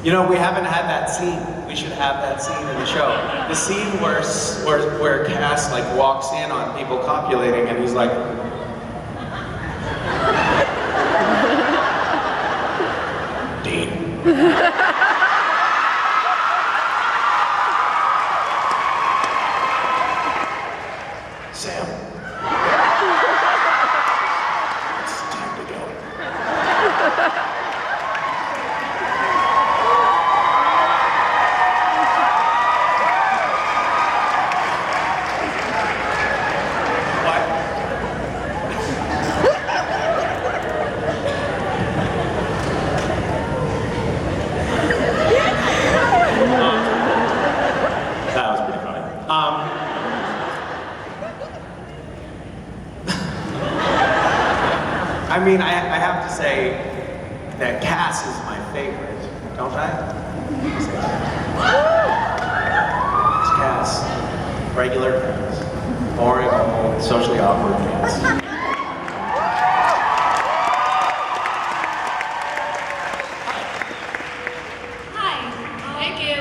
You know, we haven't had that scene. We should have that scene in the show. The scene where Cass like walks in on people copulating and he's like, Dean. Sam. It's time to go. I mean, I have to say that Cass is my favorite, don't I? It's Cass. Regular Cass. Boring, old, socially awkward Cass. Hi. Thank you.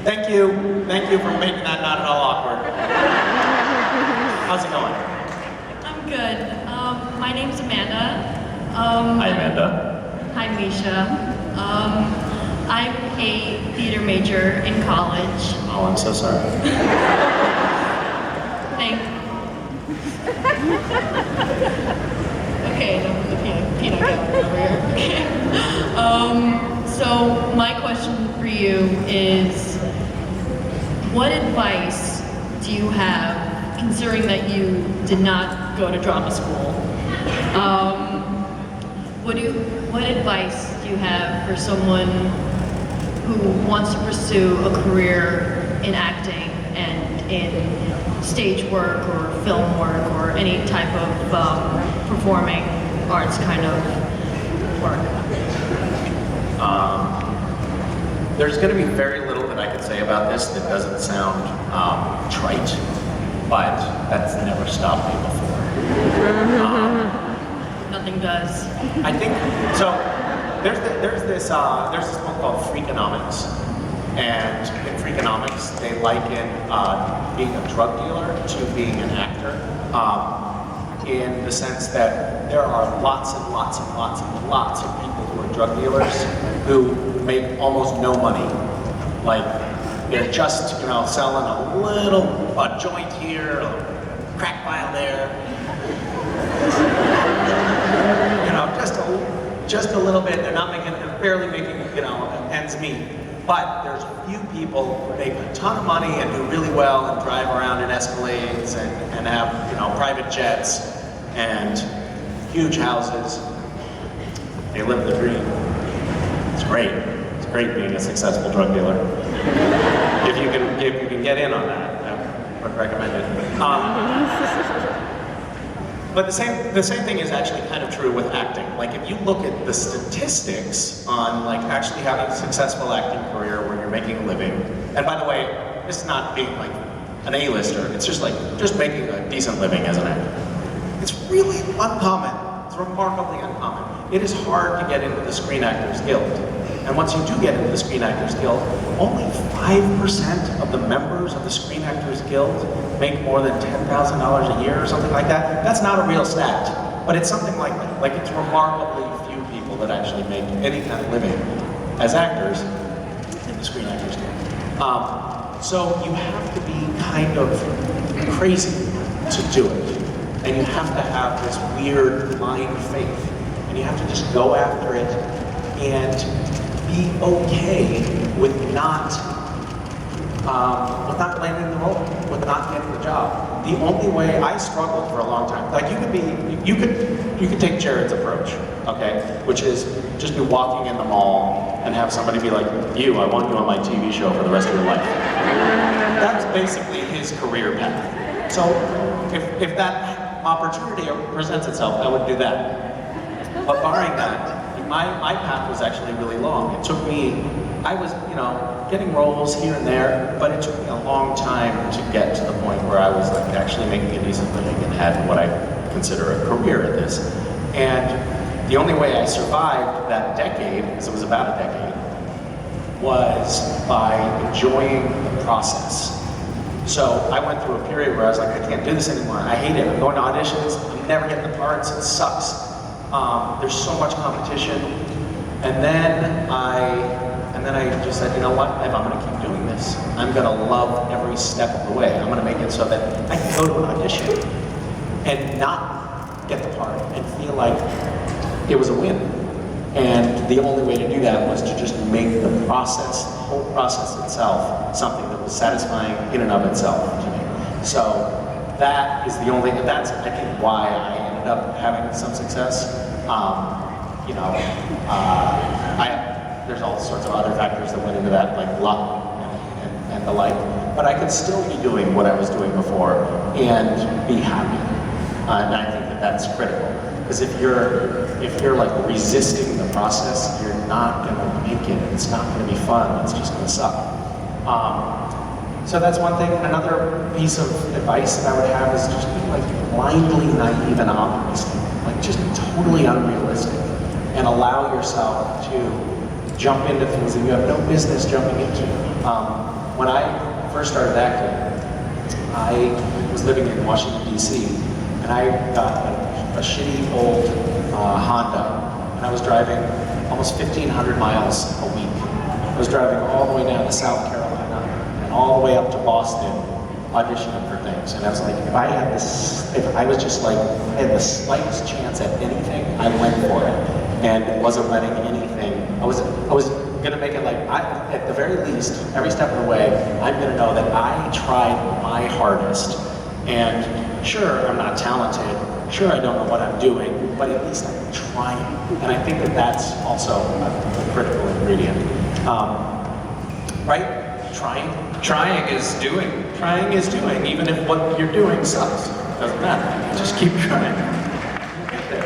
Thank you. Thank you for making that not at all awkward. How's it going? I'm good. My name's Amanda. Hi, Amanda. Hi, Misha. I'm a theater major in college. Oh, I'm so sorry. Thank. Okay, enough with the peanut gallery over here. So my question for you is, what advice do you have, considering that you did not go to drama school? What advice do you have for someone who wants to pursue a career in acting and in stage work or film work or any type of performing arts kind of work? There's going to be very little that I could say about this that doesn't sound trite, but that's never stopped me before. Nothing does. I think so. There's this book called Freakonomics, and in Freakonomics they liken being a drug dealer to being an actor, in the sense that there are lots and lots and lots and lots of people who are drug dealers who make almost no money. Like they're just selling a joint here, a crack vial there. Just a little bit. They're not barely making, ends meet. But there's a few people who make a ton of money and do really well and drive around in Escalades and have, private jets and huge houses. They live the dream. It's great. It's great being a successful drug dealer. If you can get in on that, I would recommend it. But the same thing is actually kind of true with acting. Like if you look at the statistics on like actually having a successful acting career where you're making a living, and by the way, this is not being like an A-lister, it's just making a decent living as an actor. It's really uncommon. It's remarkably uncommon. It is hard to get into the Screen Actors Guild. And once you do get into the Screen Actors Guild, only 5% of the members of the Screen Actors Guild make more than $10,000 a year or something like that. That's not a real stat, but it's something like that. Like it's remarkably few people that actually make any kind of living as actors in the Screen Actors Guild. So you have to be kind of crazy to do it. And you have to have this weird blind faith. And you have to just go after it and be okay with not landing the role, with not getting the job. The only way I struggled for a long time, like you could take Jared's approach, okay, which is just be walking in the mall and have somebody be like, I want you on my TV show for the rest of your life. That's basically his career path. So if that opportunity presents itself, I would do that. But barring that, my path was actually really long. It took me, I was, getting roles here and there, but it took me a long time to get to the point where I was like actually making a decent living and had what I consider a career at this. And the only way I survived that decade, because it was about a decade, was by enjoying the process. So I went through a period where I was like, I can't do this anymore. I hate it. I'm going to auditions. I'm never getting the parts. It sucks. There's so much competition. And then I just said, you know what? If I'm going to keep doing this, I'm going to love every step of the way. I'm going to make it so that I can go to an audition and not get the part and feel like it was a win. And the only way to do that was to just make the process, the whole process itself, something that was satisfying in and of itself to me. So that is the only, that's I think why I ended up having some success. You know, there's all sorts of other factors that went into that, like luck and the like. But I could still be doing what I was doing before and be happy. And I think that that's critical. Because if you're like resisting the process, you're not gonna make it. It's not gonna be fun. It's just gonna suck. So that's one thing. Another piece of advice that I would have is just be like blindly naive and optimistic, like just totally unrealistic, and allow yourself to jump into things that you have no business jumping into. When I first started acting, I was living in Washington, D.C., and I got a shitty old Honda, and I was driving almost 1,500 miles a week. I was driving all the way down to South Carolina and all the way up to Boston auditioning for things. And I was like, if I was just like, I had the slightest chance at anything, I went for it. And wasn't letting anything, I was gonna make it like, at the very least, every step of the way, I'm gonna know that I tried my hardest. And sure, I'm not talented, sure, I don't know what I'm doing, but at least I'm trying. And I think that that's also a critical ingredient. Right? Trying is doing. Trying is doing, even if what you're doing sucks. Doesn't matter. Just keep trying. You'll get there.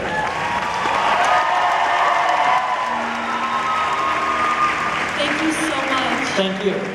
Thank you so much. Thank you.